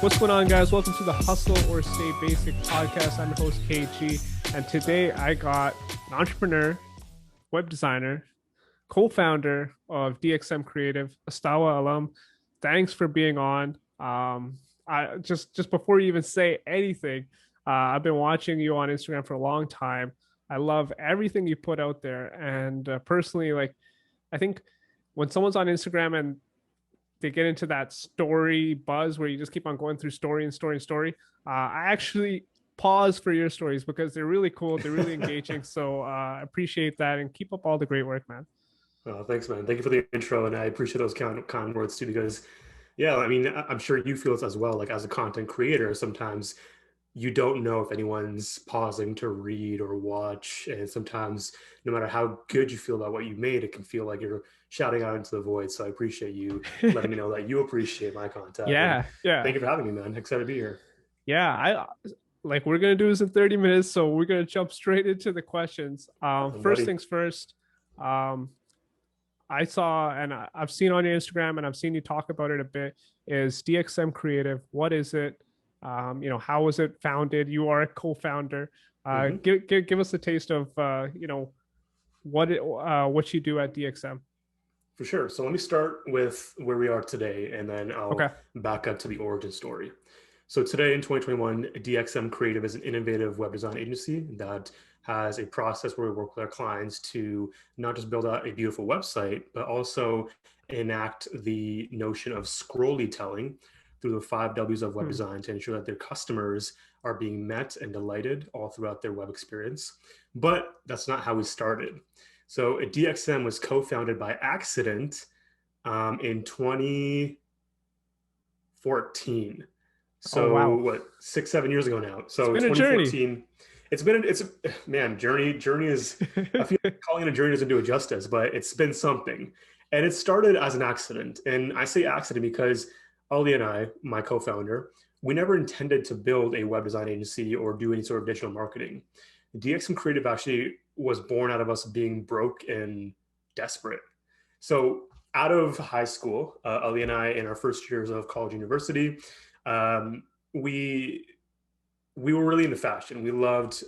What's going on, guys? Welcome to the Hustle or Stay Basic podcast. I'm your host, KG, and today I got an entrepreneur, web designer, co-founder of DxM Creative, Astawa Alam. Thanks for being on. I just before you even say anything, I've been watching you on Instagram for a long time. I love everything you put out there, and personally, like, I think when someone's on Instagram and they get into that story buzz where you just keep on going through story and story and story. I actually pause for your stories because they're really cool. They're really engaging. So I appreciate that, and keep up all the great work, man. Oh, thanks, man. Thank you for the intro. And I appreciate those kind words too, because yeah, I mean, I'm sure you feel this as well. Like as a content creator, sometimes you don't know if anyone's pausing to read or watch. And sometimes no matter how good you feel about what you made, it can feel like you're shouting out into the void. So I appreciate you letting me know that you appreciate my content. And Yeah. thank you for having me, man. Excited to be here. Yeah. I like we're gonna do this in 30 minutes, so we're gonna jump straight into the questions. I'm First ready. things first. Um, I saw and I've seen on your Instagram and I've seen you talk about it a bit. Is DxM Creative? What is it? How was it founded? You are a co-founder. Mhm. Give us a taste of what you do at DxM. For sure. So let me start with where we are today, and then I'll Okay. back up to the origin story. So today in 2021, DxM Creative is an innovative web design agency that has a process where we work with our clients to not just build out a beautiful website, but also enact the notion of scrolly telling through the 5 W's of web Hmm. design to ensure that their customers are being met and delighted all throughout their web experience. But that's not how we started. So DxM was co-founded by accident in 2014. Oh So wow, what, 6, 7 years ago now. it's So been a journey. 2014, it's a man, journey is, I feel like calling it a journey doesn't do it justice, but it's been something. And it started as an accident. And I say accident because Ali and I, my co-founder, we never intended to build a web design agency or do any sort of digital marketing. DxM Creative actually was born out of us being broke and desperate. So out of high school, Ali and I, in our first years of college, university, um, we we were really into fashion. We loved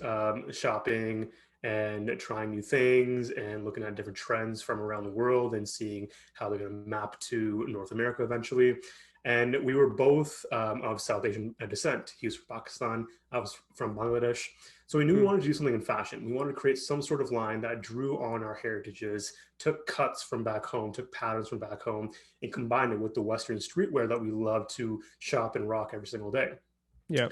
shopping and trying new things and looking at different trends from around the world and seeing how they're going to map to North America eventually. And we were both of South Asian descent. He was from Pakistan, I was from Bangladesh. So we knew we Hmm. wanted to do something in fashion. We wanted to create some sort of line that drew on our heritages, took cuts from back home, took patterns from back home, and combined it with the Western streetwear that we love to shop and rock every single day. Yeah.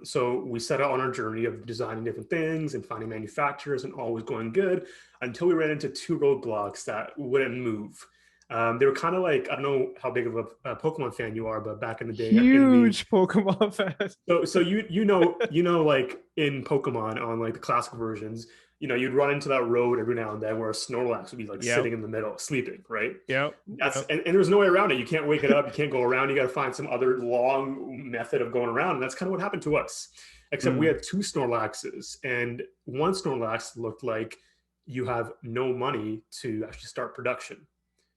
So we set out on our journey of designing different things and finding manufacturers and all was going good until we ran into two roadblocks that wouldn't move. They were kind of like, I don't know how big of a Pokemon fan you are, but back in the day in the Huge Pokemon fan. so you know like in Pokemon on like the classic versions, you'd run into that road every now and then where a Snorlax would be like Yep. sitting in the middle, sleeping, right? Yep. That's Yep. and there's no way around it. You can't wake it up. You can't go around. You got to find some other long method of going around. And that's kind of what happened to us. Except we Mm. had two Snorlaxes, and one Snorlax looked like you have no money to actually start production.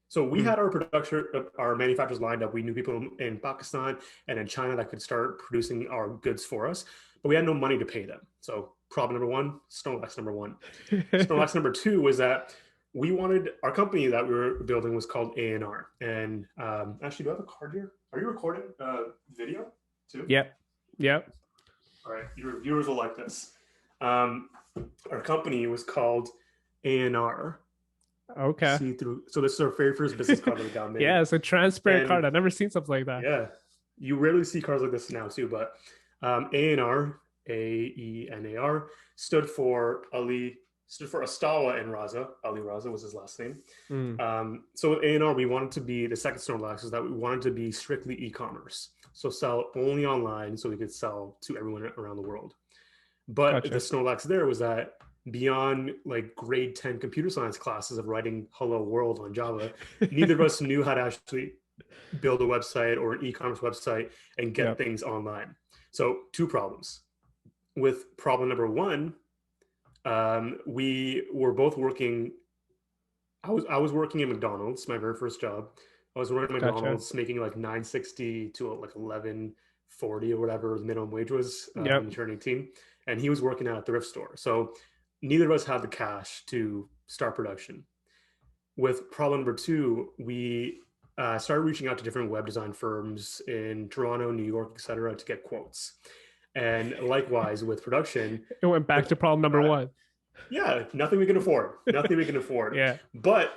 So we Mm. had our manufacturers lined up. We knew people in Pakistan and in China that could start producing our goods for us, but we had no money to pay them. So problem number one, Snorlax number one. Snorlax number two was that we wanted our company that we were building was called A&R. And actually, do I have a card here? Are you recording video too? Yep. Yep. All right, your viewers will like this. Um, our company was called A&R. Okay. See through. So this is our very first business card that we got made. Yeah, it's a transparent And card. I've never seen something like that. yeah, you rarely see cards like this now too. But A&R, AENAR, stood for Astawa and Raza. Ali Raza was his last name. Mm. So with A&R, we wanted to be the second Snorlax is that we wanted to be strictly e-commerce. So sell only online so we could sell to everyone around the world. But the Gotcha. Snorlax there was that beyond like grade 10 computer science classes of writing hello world on Java, neither of us knew how to actually build a website or an e-commerce website and get Yep. things online. So two problems. With problem number one, we were both working. I was working at McDonald's, my very first job. I was working at Gotcha. McDonald's, making like 960 to like 11 40 or whatever the minimum wage was when Yep. you turn 18. And he was working at a thrift store. So neither of us had the cash to start production. With problem number two, we started reaching out to different web design firms in Toronto, New York, etc., to get quotes. And likewise with production, It went back to problem number one. yeah, nothing we can afford. Nothing we can afford. Yeah. But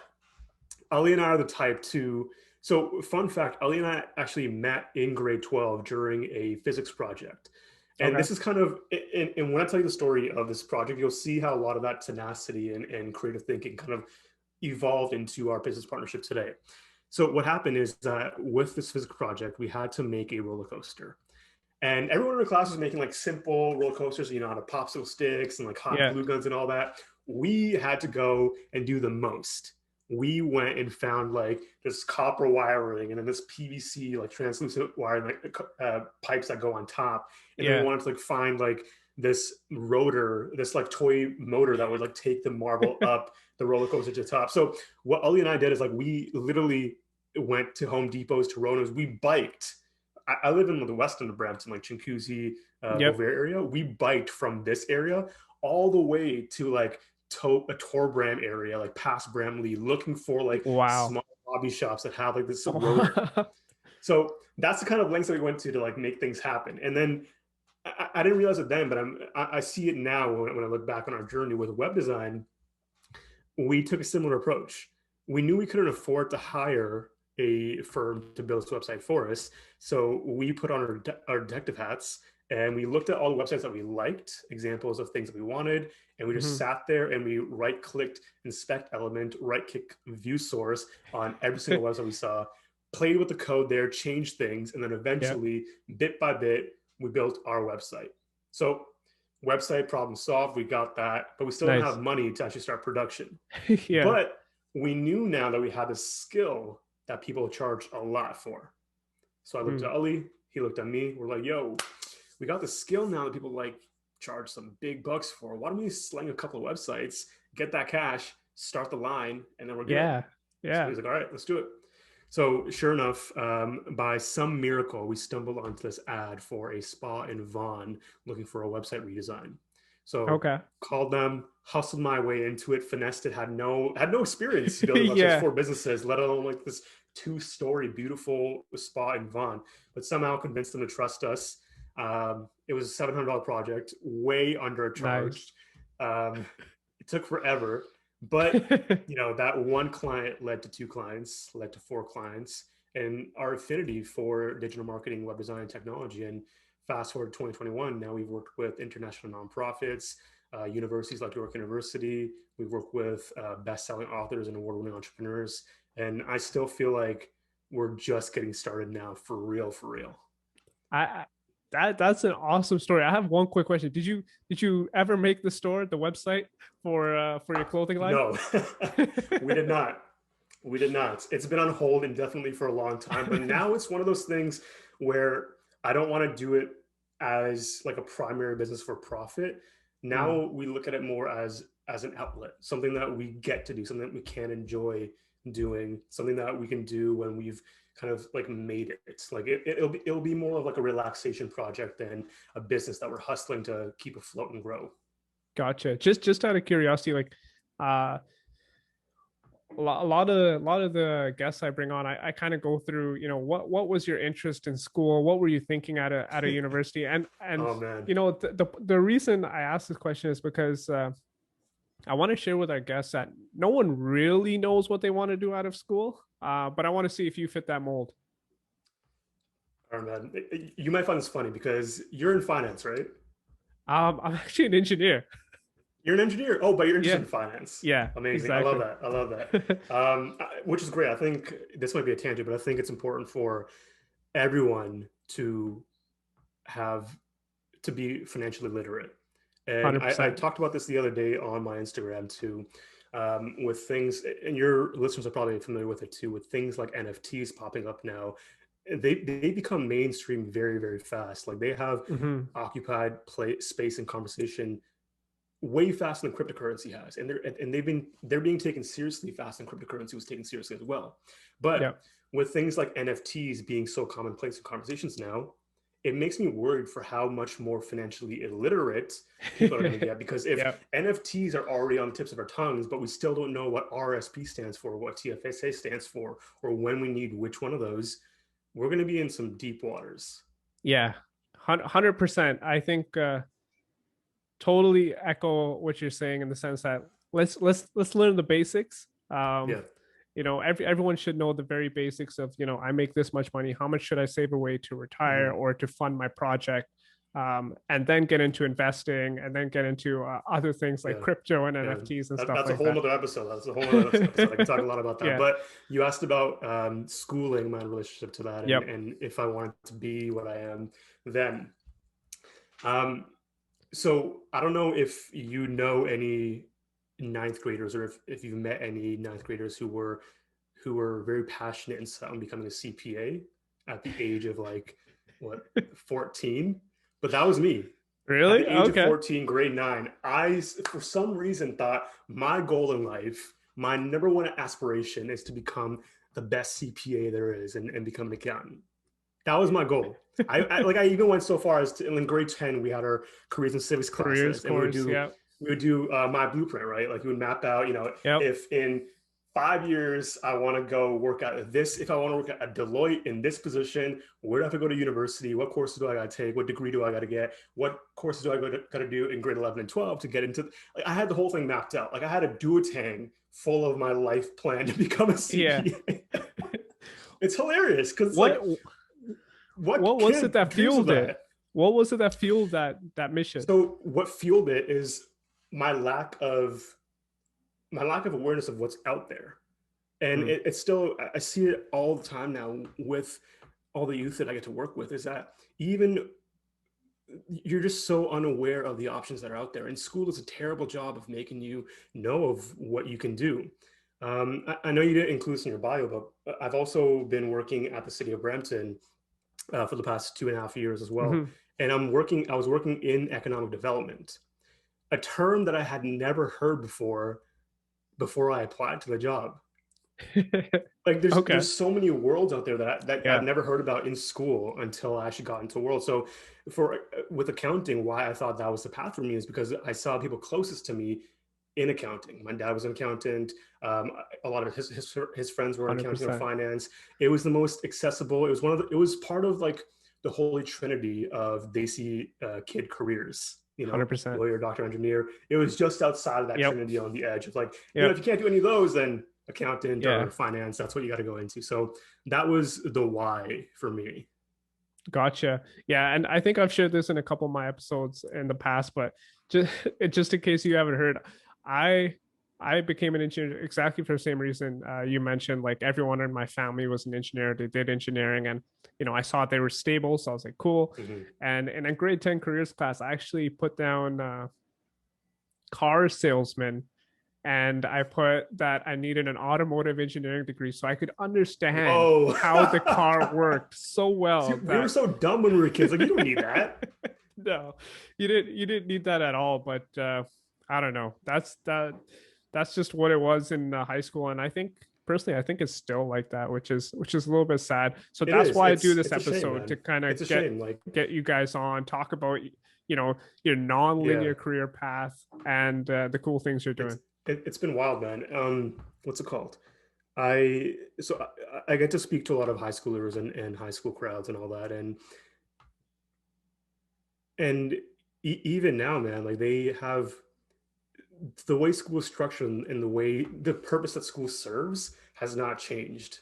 Ali and I are the type to. So, fun fact: Ali and I actually met in grade 12 during a physics project. And Okay. this is kind of, and when I tell you the story of this project, you'll see how a lot of that tenacity and creative thinking kind of evolved into our business partnership today. So, what happened is that with this physics project, we had to make a roller coaster. And everyone in our class was making like simple roller coasters, out of popsicle sticks and like hot Yeah. glue guns and all that. We had to go and do the most. We went and found like this copper wiring and then this PVC like translucent wiring, like pipes that go on top. And then we wanted to like find like this rotor, this like toy motor that would like take the marble up the roller coaster to the top. So what Ali and I did is like we literally went to Home Depot's, Toronto's. We biked. I live in the west end of Brampton, like Chincoosea, Yep. Beauvais area. We biked from this area all the way to like a Torbram area, like past Bramley, looking for like Wow. small hobby shops that have like this rotor. So that's the kind of lengths that we went to like make things happen. And then I didn't realize it then, but I see it now when I look back on our journey with web design. We took a similar approach. We knew we couldn't afford to hire a firm to build this website for us. So we put on our detective hats and we looked at all the websites that we liked, examples of things that we wanted. And we just sat there and we right-clicked inspect element, right-click view source on every single website we saw, played with the code there, changed things. And then eventually, bit by bit, we built our website. So website problem solved, we got that, but we still don't have money to actually start production. Yeah. But we knew now that we had this skill that people charge a lot for. So I looked at Ali, he looked at me. We're like, yo, we got the skill now that people like charge some big bucks for. Why don't we sling a couple of websites, get that cash, start the line, and then we're good. Yeah. So he's like, all right, let's do it. So sure enough, by some miracle, we stumbled onto this ad for a spa in Vaughan looking for a website redesign. So called them, hustled my way into it, finessed it, had no experience building websites for businesses, let alone like this 2-story beautiful spa in Vaughan, but somehow convinced them to trust us. It was a $700 project, way undercharged. It took forever, but that one client led to 2 clients, led to 4 clients, and our affinity for digital marketing, web design, and technology. And fast forward to 2021, now we've worked with international nonprofits, universities like York University. We've worked with best-selling authors and award-winning entrepreneurs. And I still feel like we're just getting started now, for real, for real. That's an awesome story. I have one quick question. Did you ever make the website for your clothing line? No, we did not. We did not. It's been on hold indefinitely for a long time, but now it's one of those things where I don't want to do it as like a primary business for profit. Now we look at it more as an outlet, something that we get to do, something that we can enjoy doing, something that we can do when we've kind of like made it. It's like it'll be more of like a relaxation project than a business that we're hustling to keep afloat and grow. Gotcha. Just out of curiosity, like a lot of the guests I bring on, I kind of go through, what was your interest in school? What were you thinking at a university? And oh, man. The reason I ask this question is because I want to share with our guests that no one really knows what they want to do out of school, but I want to see if you fit that mold. Oh, man. You might find this funny because you're in finance, right? I'm actually an engineer. You're an engineer. Oh, but you're interested in finance. Yeah. Amazing. Exactly. I love that. Which is great. I think this might be a tangent, but I think it's important for everyone to be financially literate. And I talked about this the other day on my Instagram too, with things, and your listeners are probably familiar with it too, with things like NFTs popping up now. They become mainstream very, very fast. Like they have occupied space and conversation way faster than cryptocurrency has, and they're being taken seriously faster than cryptocurrency was taken seriously as well. But with things like NFTs being so commonplace in conversations now, it makes me worried for how much more financially illiterate people are going to get, because if Yeah. NFTs are already on the tips of our tongues, but we still don't know what RSP stands for, what TFSA stands for, or when we need which one of those, we're going to be in some deep waters. Yeah. 100%. I think totally echo what you're saying in the sense that let's learn the basics. Yeah. Everyone should know the very basics of, I make this much money, how much should I save away to retire Mhm. or to fund my project, and then get into investing, and then get into other things like Yeah. crypto and Yeah. NFTs and stuff That's a like whole that. nother episode. That's a whole other episode. I can talk a lot about that. Yeah. But you asked about schooling, my relationship to that, and, Yep. and if I wanted to be what I am then. Um, so I don't know if you know any ninth graders, or if you've met any ninth graders who were very passionate and set on becoming a CPA at the age of like what 14. But that was me. At Really? the age of Okay. 14, grade 9, I for some reason thought my goal in life, my number one aspiration, is to become the best CPA there is, and become an accountant. That was my goal. I even went so far as to, in grade 10, we had our careers and civics Careers classes, and we would course. do Yeah. we would do my blueprint, right? Like we would map out, Yep. if in 5 years I want to go work at this, if I want to work at Deloitte in this position, where do I have to go to university? What courses do I got to take? What degree do I got to get? What courses do I got to do in grade 11 and 12 to get into? Like I had the whole thing mapped out. Like I had a duotang full of my life plan to become a Yeah. CPA. It's hilarious because what like, what what was it kid that dreams of fueled it? that? What was it that fueled that mission? So what fueled it is my lack of awareness of what's out there. And Mm. it's still, I see it all the time now with all the youth that I get to work with, is that even you're just so unaware of the options that are out there. And school does a terrible job of making you know of what you can do. I know you didn't include this in your bio, but I've also been working at the city of Brampton for the past 2.5 years as well. Mm-hmm. And I was working in economic development, a term that I had never heard before I applied to the job. Like Okay. there's so many worlds out there that I'd Yeah. never heard about in school until I actually got into the world. So for with accounting, why I thought that was the path for me is because I saw people closest to me in accounting. My dad was an accountant. A lot of his friends were in accounting or 100%. finance. It was the most accessible. It was part of like the holy trinity of Desi kid careers. 100%. Lawyer, doctor, engineer. It was just outside of that Yep. trinity on the edge. It's like, if Yep. you can't do any of those, then accountant Yeah. or finance, that's what you got to go into. So that was the why for me. Gotcha. Yeah, and I think I've shared this in a couple of my episodes in the past, but just just in case you haven't heard, I I became an engineer exactly for the same reason you mentioned. Like everyone in my family was an engineer; they did engineering, and I saw they were stable, so I was like, cool. Mm-hmm. And in a grade 10 careers class, I actually put down car salesman, and I put that I needed an automotive engineering degree so I could understand Whoa. how the car worked so See, well we were that so dumb when we were kids. Like, you don't need that. no, you didn't need that at all. But I don't know. That's just what it was in high school, and I think personally, I think it's still like that, which is a little bit sad. So It that's is. why I do this It's a shame, episode to man. kind of It's a get shame. Like, get you guys on, talk about your yeah, non-linear career path and the cool things you're doing. it's been wild, man. What's it called? I get to speak to a lot of high schoolers and high school crowds and all that, and even now, man, like they have the way school is structured and the purpose that school serves has not changed.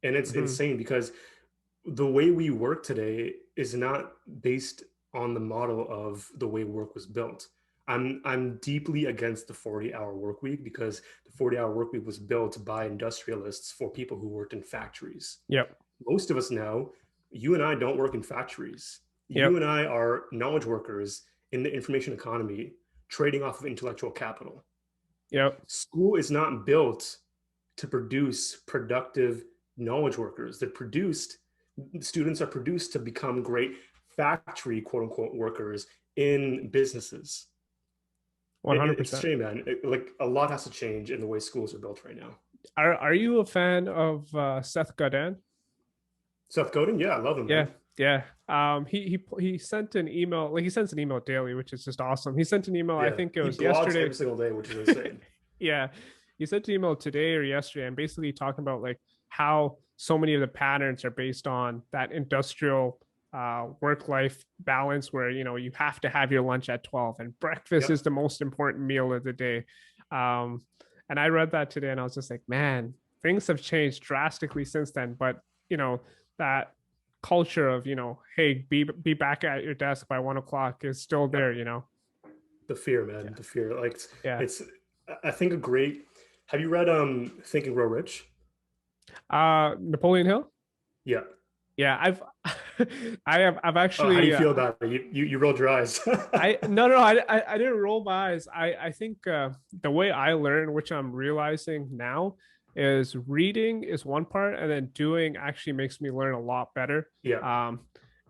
And it's Mm-hmm. insane because the way we work today is not based on the model of the way work was built. I'm deeply against the 40-hour work week because the 40-hour work week was built by industrialists for people who worked in factories. Yep. Most of us now, you and I don't work in factories. You Yep. and I are knowledge workers in the information economy, trading off of intellectual capital. Yep. School is not built to produce productive knowledge workers. Students are produced to become great factory, quote unquote, workers in businesses. It's a 100%. shame, man. Like a lot has to change in the way schools are built right now. Are you a fan of Seth Godin? Seth Godin, yeah, I love him, Yeah. man. Yeah. He sent an email, like he sends an email daily, which is just awesome. He sent an email, I Yeah, think it he was blogs yesterday. every single day, which is insane. Yeah. He sent an email today or yesterday and basically talking about like how so many of the patterns are based on that industrial work-life balance where you have to have your lunch at 12 and breakfast is Yep. the most important meal of the day. Um, and I read that today and I was just like, man, things have changed drastically since then. But that culture of hey, be back at your desk by 1 o'clock is still there. Yep. The fear, man, Yeah, the fear. Like yeah. it's I think a great. Have you read Think and Grow Rich? Napoleon Hill. Yeah. Yeah, I've Oh, how do you actually feel about it? You rolled your eyes. I no no I didn't roll my eyes. I think the way I learn, which I'm realizing now, is reading is one part, and then doing actually makes me learn a lot better. Yeah, Um,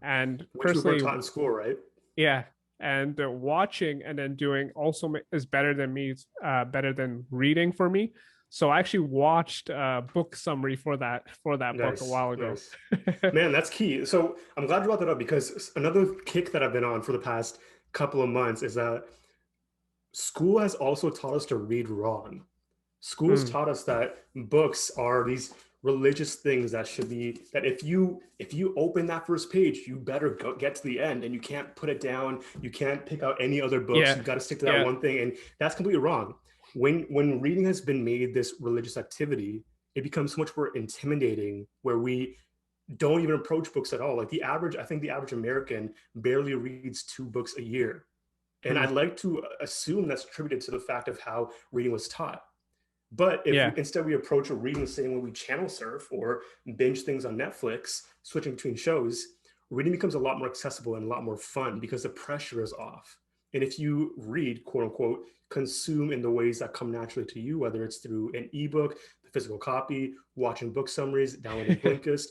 and which we weren't personally, taught in school, right? yeah, and watching and then doing also is better than me, better than reading for me. So I actually watched a book summary for that book a Nice, while ago. nice. Man, that's key. So I'm glad you brought that up because another kick that I've been on for the past couple of months is that school has also taught us to read wrong. Schools Mm, taught us that books are these religious things that should be that if you open that first page, you better go get to the end and you can't put it down. You can't pick out any other books. yeah, You got to stick to that yeah, one thing, and that's completely wrong. When reading has been made this religious activity, it becomes so much more intimidating. Where we don't even approach books at all. Like I think the average American barely reads 2 books a year. And mm, I'd like to assume that's attributed to the fact of how reading was taught. But if yeah. instead we approach a reading the same way we channel surf or binge things on Netflix, switching between shows, reading becomes a lot more accessible and a lot more fun because the pressure is off. And if you read, quote unquote, consume in the ways that come naturally to you, whether it's through an ebook, the physical copy, watching book summaries, downloading Blinkist,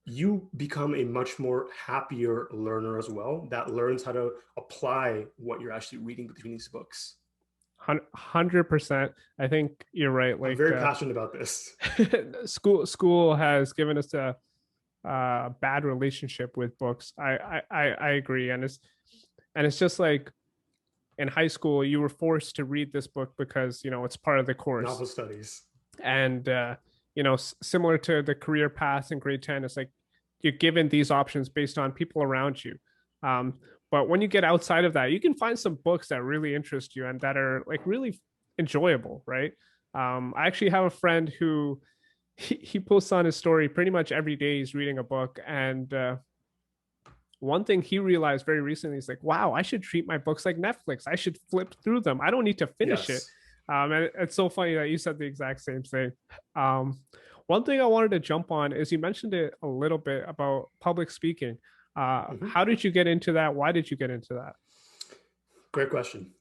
you become a much more happier learner as well that learns how to apply what you're actually reading between these books. 100%. I think you're right. I'm Like very passionate about this. school has given us a bad relationship with books. I agree, and it's just like in high school you were forced to read this book because it's part of the course, Novel studies. and similar to the career path in grade 10, it's like you're given these options based on people around you. um, but when you get outside of that, you can find some books that really interest you and that are like really enjoyable, right? I actually have a friend who he posts on his story pretty much every day he's reading a book, and one thing he realized very recently is like, wow, I should treat my books like Netflix. I should flip through them. I don't need to finish it. Yes. And it's so funny that you said the exact same thing. um, One thing I wanted to jump on is you mentioned it a little bit about public speaking. Mhm. How did you get into that? Why did you get into that? Great question.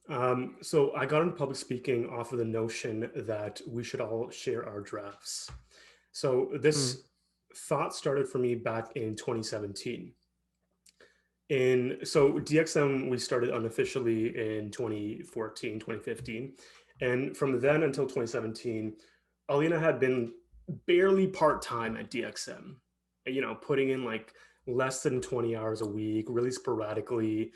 So I got into public speaking off of the notion that we should all share our drafts. So Mm, this thought started for me back in 2017. So DxM, we started unofficially in 2014, 2015. And from then until 2017, Alina had been barely part-time at DxM, putting in like less than 20 hours a week, really sporadically,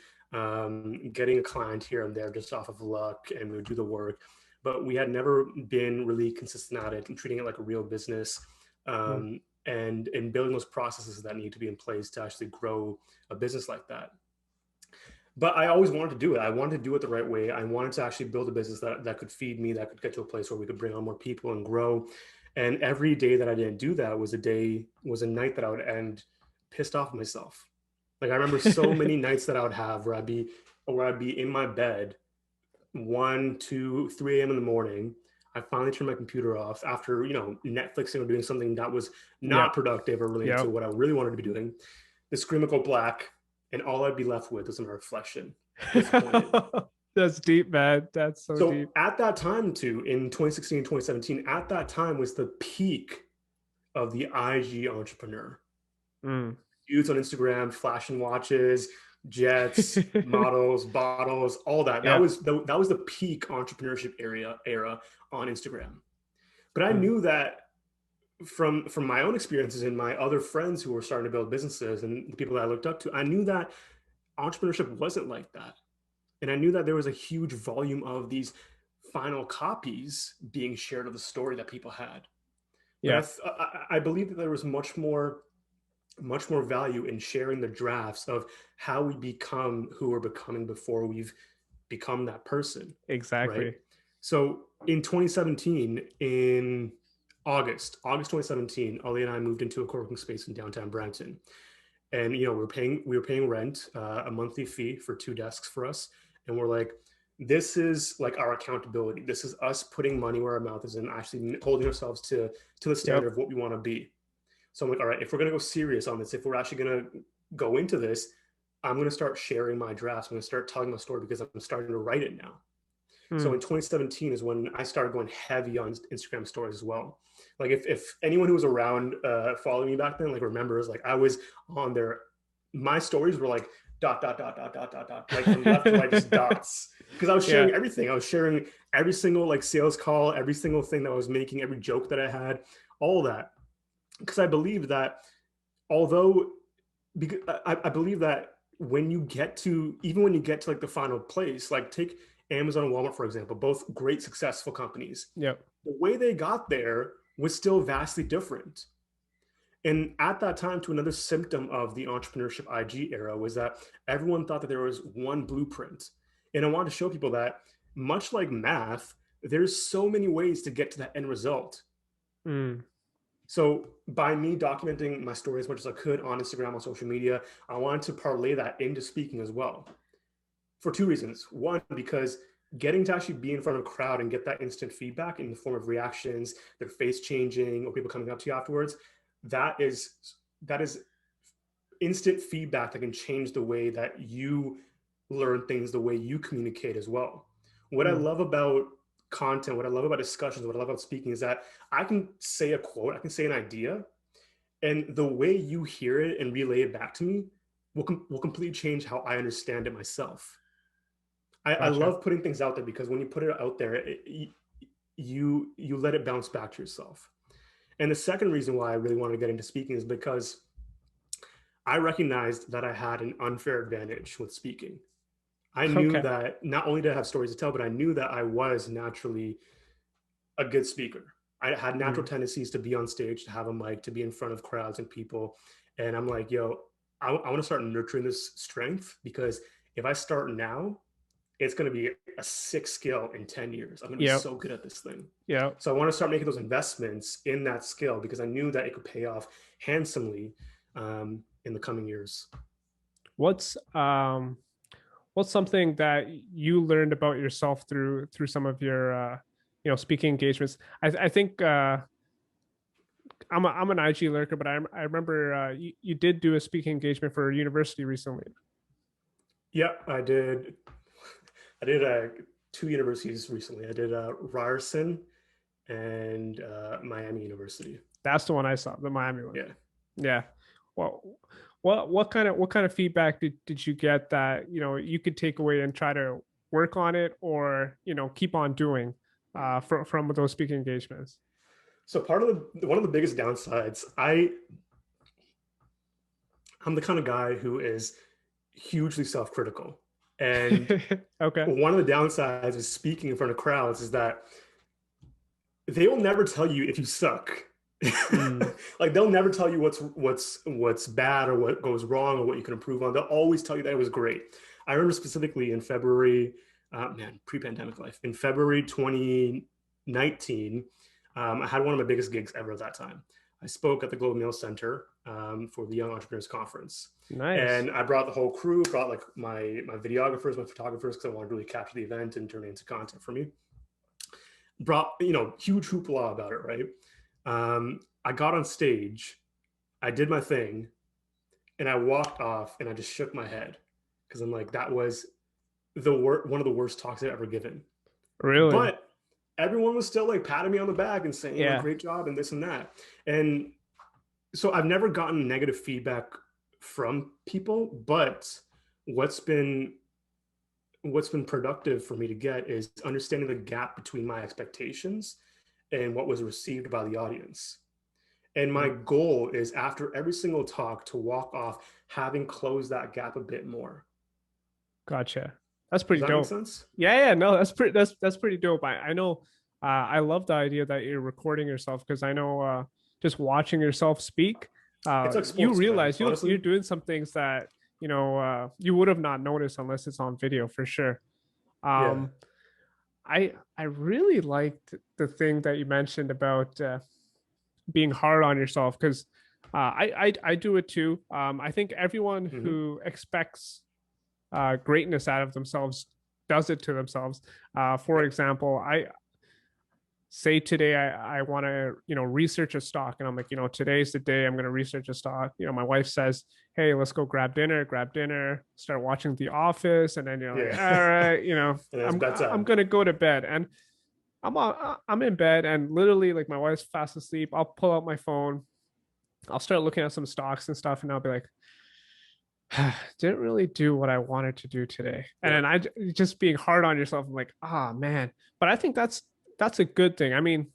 getting a client here and there just off of luck, and we would do the work. But we had never been really consistent at it and treating it like a real business, mm, and building those processes that need to be in place to actually grow a business like that. But I always wanted to do it. I wanted to do it the right way. I wanted to actually build a business that could feed me, that could get to a place where we could bring on more people and grow. And every day that I didn't do that was a night that I would end pissed off myself. Like I remember so many nights that I would have where I'd be in my bed 1, 2, 3 a.m. in the morning. I finally turned my computer off after, Netflixing or doing something that was not yep, productive or related to yep. what I really wanted to be doing. The screen would go black, and all I'd be left with is a reflection, disappointed. That's deep, man. That's so So deep. at that time, too, in 2016 and 2017, at that time was the peak of the IG entrepreneur. Mm. Dudes on Instagram, flashing watches, jets, models, bottles, all that. That Yeah. was the peak entrepreneurship era on Instagram. But I Mm. knew that from my own experiences and my other friends who were starting to build businesses and the people that I looked up to, I knew that entrepreneurship wasn't like that. And I knew that there was a huge volume of these final copies being shared of the story that people had. But Yeah, I believe that there was much more value in sharing the drafts of how we become who we're becoming before we've become that person, right? exactly. So in 2017, in August 2017, Ali and I moved into a co-working space in downtown Brampton, and we were paying rent, a monthly fee for 2 desks for us, and we're like, this is like our accountability. This is us putting money where our mouth is and actually holding ourselves to the standard Yep. of what we want to be. So I'm like, all right, if we're gonna go serious on this, if we're actually gonna go into this, I'm gonna start sharing my drafts. I'm gonna start telling my story because I'm starting to write it now. So Mm. in 2017 is when I started going heavy on Instagram stories as well. Like if anyone who was around following me back then, like remembers, like I was on there, my stories were like dot, dot, dot, dot, dot, dot, dot, like from left to right, just dots. Because I was Yeah, sharing everything. I was sharing every single like sales call, every single thing that I was making, every joke that I had, all that. Because I believe that although because I believe that when you get to even when you get to like the final place, like take Amazon and Walmart for example, both great successful companies, yep. the way they got there was still vastly different. And at that time, to another symptom of the entrepreneurship IG era was that everyone thought that there was one blueprint. And I wanted to show people that much like math, there's so many ways to get to that end result. Mm. So by me documenting my story as much as I could on Instagram, on social media, I wanted to parlay that into speaking as well for 2 reasons. One, because getting to actually be in front of a crowd and get that instant feedback in the form of reactions, their face changing, or people coming up to you afterwards, that is that is instant feedback that can change the way that you learn things, the way you communicate as well. What I Mm. love about content, what I love about discussions, what I love about speaking is that I can say a quote, I can say an idea, and the way you hear it and relay it back to me will completely change how I understand it myself. I Gotcha. love putting things out there because when you put it out there, you let it bounce back to yourself. And the second reason why I really wanted to get into speaking is because I recognized that I had an unfair advantage with speaking. I knew Okay. that not only did I have stories to tell, but I knew that I was naturally a good speaker. I had natural Mm. tendencies to be on stage, to have a mic, to be in front of crowds and people. And I'm like, yo, I want to start nurturing this strength because if I start now, it's going to be a sick skill in 10 years. I'm going to be Yep. so good at this thing. Yep. So I want to start making those investments in that skill because I knew that it could pay off handsomely in the coming years. What's um what's something that you learned about yourself through some of your speaking engagements? I think I'm an IG lurker, but I remember you did do a speaking engagement for a university recently. Yeah, I did. I did 2 universities recently. I did Ryerson and Miami University. That's the one I saw, the Miami one. Yeah. Yeah. Well, what kind of feedback did you get that you could take away and try to work on it or keep on doing from those speaking engagements? So part of one of the biggest downsides, I'm the kind of guy who is hugely self-critical. And Okay. one of the downsides of speaking in front of crowds is that they will never tell you if you suck. Mm. Like they'll never tell you what's bad or what goes wrong or what you can improve on. They'll always tell you that it was great. I remember specifically in February, pre-pandemic life, in February 2019, I had one of my biggest gigs ever at that time. I spoke at the Globe Mail Center for the Young Entrepreneurs Conference, Nice. and I brought the whole crew, brought like my videographers, my photographers, because I wanted to really capture the event and turn it into content for me. Brought huge hoopla about it, right? I got on stage, I did my thing, and I walked off, and I just shook my head because I'm like, that was one of the worst talks I've ever given. Really? But everyone was still like patting me on the back and saying, Yeah. great job and this and that. And so I've never gotten negative feedback from people, but what's been what's been productive for me to get is understanding the gap between my expectations and what was received by the audience. And my goal is after every single talk to walk off having closed that gap a bit more. Gotcha. That's Does pretty that make dope. sense? Yeah, no, that's pretty dope. I know I love the idea that you're recording yourself because I know just watching yourself speak, It's like you sports, man. realize you're Honestly, doing some things that you would have not noticed unless it's on video for sure. yeah. Um, I really liked the thing that you mentioned about being hard on yourself because I do it too. I think everyone Hmm. who expects greatness out of themselves does it to themselves. For Yep. example, I say today I want to research a stock, and I'm like, today's the day I'm going to research a stock. My wife says, hey, let's go grab dinner, start watching The Office, and then you're like, Yeah. all right, And that's I'm bedtime. going to go to bed, and I'm in bed, and literally like my wife's fast asleep. I'll pull out my phone, I'll start looking at some stocks and stuff, and I'll be like, didn't really do what I wanted to do today. And then Yep. just being hard on yourself, I'm like, ah, man. But I think that's a good thing. I mean,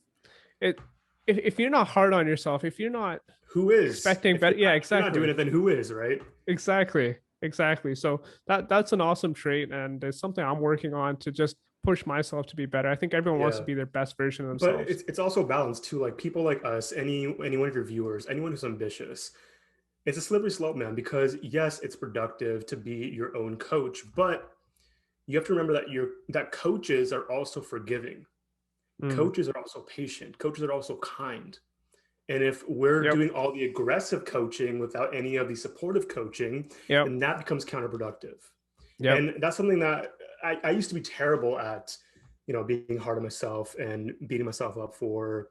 it if you're not hard on yourself, if you're not Who is? expecting better, yeah, If you're not doing exactly, it, then who is, right? exactly. So that's an awesome trait, and it's something I'm working on to just push myself to be better. I think everyone wants to Yeah. be their best version of But themselves. it's also balanced too. Like people like us, any one of your viewers, anyone who's ambitious, it's a slippery slope, man, because yes, it's productive to be your own coach, but you have to remember that that coaches are also forgiving. Mm. Coaches are also patient. Coaches are also kind. And if we're Yep, doing all the aggressive coaching without any of the supportive coaching, yep, then that becomes counterproductive. yep. And that's something that I used to be terrible at, being hard on myself and beating myself up for,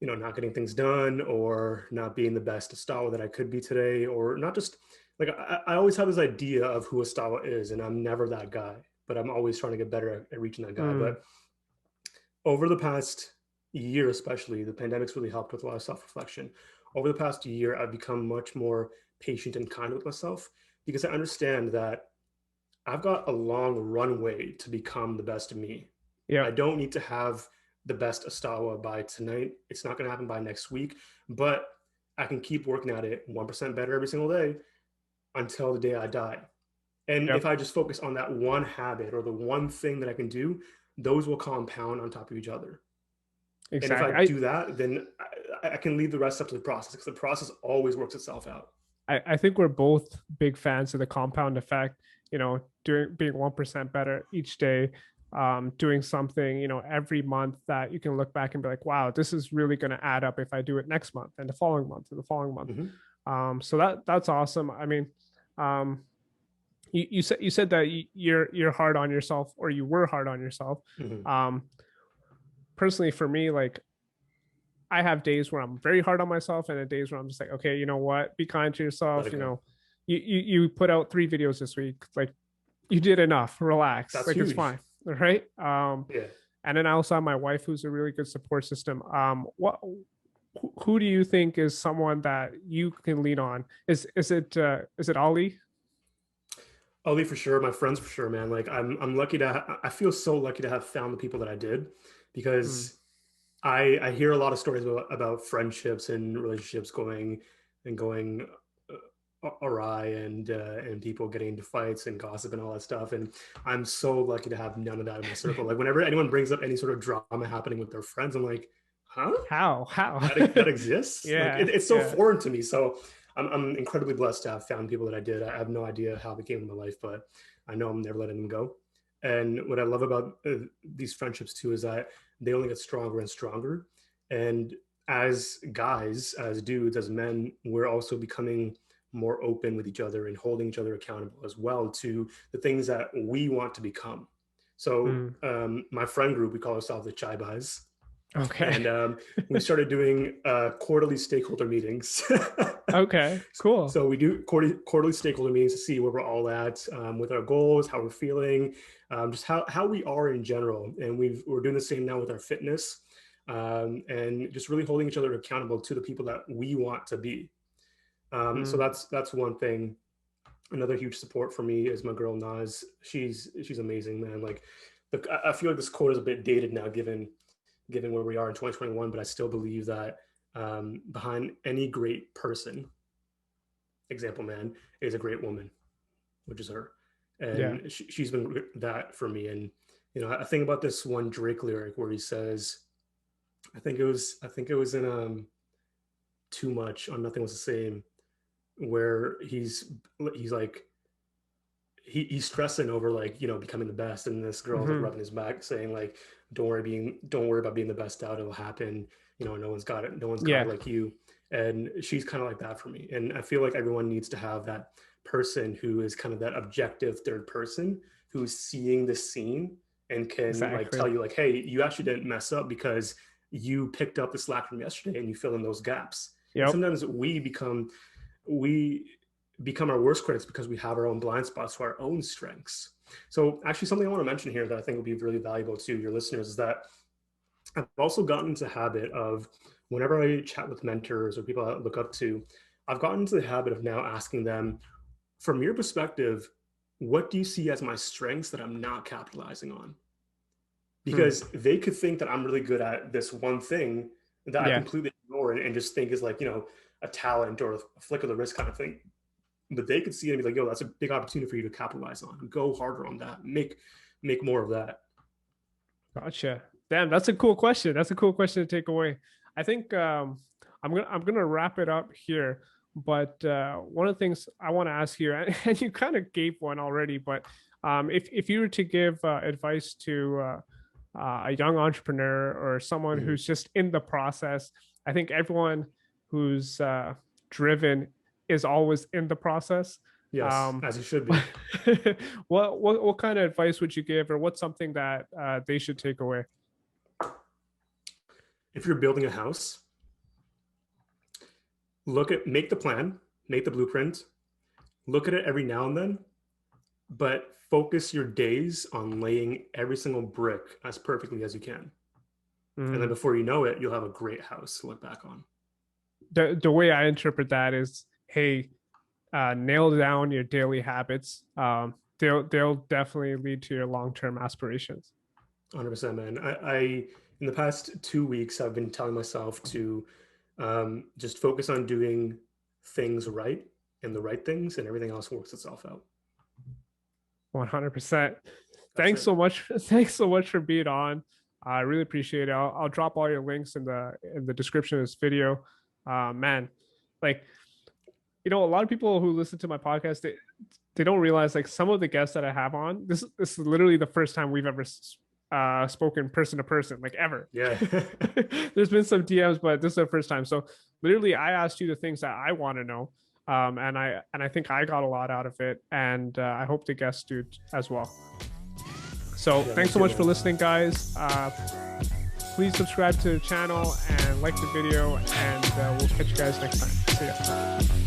not getting things done or not being the best Astawa that I could be today, or not just like I always have this idea of who Astawa is, and I'm never that guy, but I'm always trying to get better at reaching that guy. Mm. But over the past year, especially, the pandemic's really helped with a lot of self-reflection. Over the past year, I've become much more patient and kind with myself because I understand that I've got a long runway to become the best of me. I Yep, don't need to have the best Astawa by tonight. It's not going to happen by next week, but I can keep working at it 1% better every single day until the day I die. And if yep. I just focus on that one habit or the one thing that I can do, those will compound on top of each other. And if I Exactly. do that, then I can leave the rest up to the process because the process always works itself out. I think we're both big fans of the compound effect, doing being 1% better each day, doing something, every month that you can look back and be like, wow, this is really going to add up if I do it next month and the following month and the following month. Mm-hmm. So that's awesome. I mean, um, you said that you're hard on yourself, or you were hard on yourself. Mm-hmm. Um, Personally, for me, like I have days where I'm very hard on myself, and then days where I'm just like, okay, you know what? Be kind to Let yourself. it go. You put out 3 videos this week. Like you did enough. Relax. That's Like it's huge. fine. All right. Yeah. And then I also have my wife, who's a really good support system. Who do you think is someone that you can lean on? Is it Ali? Ali for sure. My friends for sure, man. Like I'm lucky to. I feel so lucky to have found the people that I did, Mm, because I hear a lot of stories about friendships and relationships going awry, and people getting into fights and gossip and all that stuff. And I'm so lucky to have none of that in my circle. Like whenever anyone brings up any sort of drama happening with their friends, I'm like, huh? how? That exists? Like Yeah, it's so yeah. foreign to me. So I'm incredibly blessed to have found people that I did. I have no idea how they came in my life, but I know I'm never letting them go. And what I love about these friendships too is that they only get stronger and stronger. And as guys, as dudes, as men, we're also becoming more open with each other and holding each other accountable as well to the things that we want to become. So Mm, my friend group, we call ourselves the Chai Guys, okay. and we started doing quarterly stakeholder meetings. Okay. Cool. So we do quarterly stakeholder meetings to see where we're all at with our goals, how we're feeling, just how we are in general. And we're doing the same now with our fitness, and just really holding each other accountable to the people that we want to be. So Mm, that's one thing. Another huge support for me is my girl Naz. She's amazing, man. Like I feel like this quote is a bit dated now, given where we are in 2021, but I still believe that behind any great person, example man, is a great woman, which is her. And she's been that for me. And, you know, I think about this one Drake lyric where he says, I think it was in Too Much on Nothing Was the Same, where he's like, he's stressing over, like, you know, becoming the best, and this girl's like rubbing his back saying like, don't worry about being the best out, it'll happen, you know, no one's got it like you. And she's kind of like that for me. And I feel like everyone needs to have that person who is kind of that objective third person who's seeing the scene and can like tell you like, hey, you actually didn't mess up because you picked up the slack from yesterday and you fill in those gaps. Sometimes we become our worst critics because we have our own blind spots to our own strengths. So actually something I want to mention here that I think will be really valuable to your listeners is that I've also gotten into the habit of, whenever I chat with mentors or people I look up to, I've gotten into the habit of now asking them, from your perspective, what do you see as my strengths that I'm not capitalizing on? Because they could think that I'm really good at this one thing that I completely ignore and just think is like, you know, a talent or a flick of the wrist kind of thing. But they could see it and be like, yo, that's a big opportunity for you to capitalize on. Go harder on that. Make more of that. Gotcha. Damn, that's a cool question. That's a cool question to take away. I think I'm gonna wrap it up here. But one of the things I want to ask here, and you kind of gave one already, but if you were to give advice to a young entrepreneur or someone who's just in the process, I think everyone who's driven is always in the process. Yes, as you should be. What kind of advice would you give, or what's something that they should take away? If you're building a house, make the plan, make the blueprint, look at it every now and then, but focus your days on laying every single brick as perfectly as you can. And then before you know it, you'll have a great house to look back on. The way I interpret that is, hey, nail down your daily habits. They'll definitely lead to your long-term aspirations. 100%, man. I in the past 2 weeks, I've been telling myself to just focus on doing things right and the right things, and everything else works itself out. 100%. Thanks so much. Thanks so much for being on. I really appreciate it. I'll drop all your links in the description of this video. Man, like, you know, a lot of people who listen to my podcast, they don't realize, like, some of the guests that I have on, this is literally the first time we've ever spoken person to person, like, ever. Yeah. There's been some DMs, but this is the first time. So literally I asked you the things that I want to know. And I think I got a lot out of it, and I hope the guests do as well. So thanks so much for listening, guys. Please subscribe to the channel and like the video, and we'll catch you guys next time. See ya.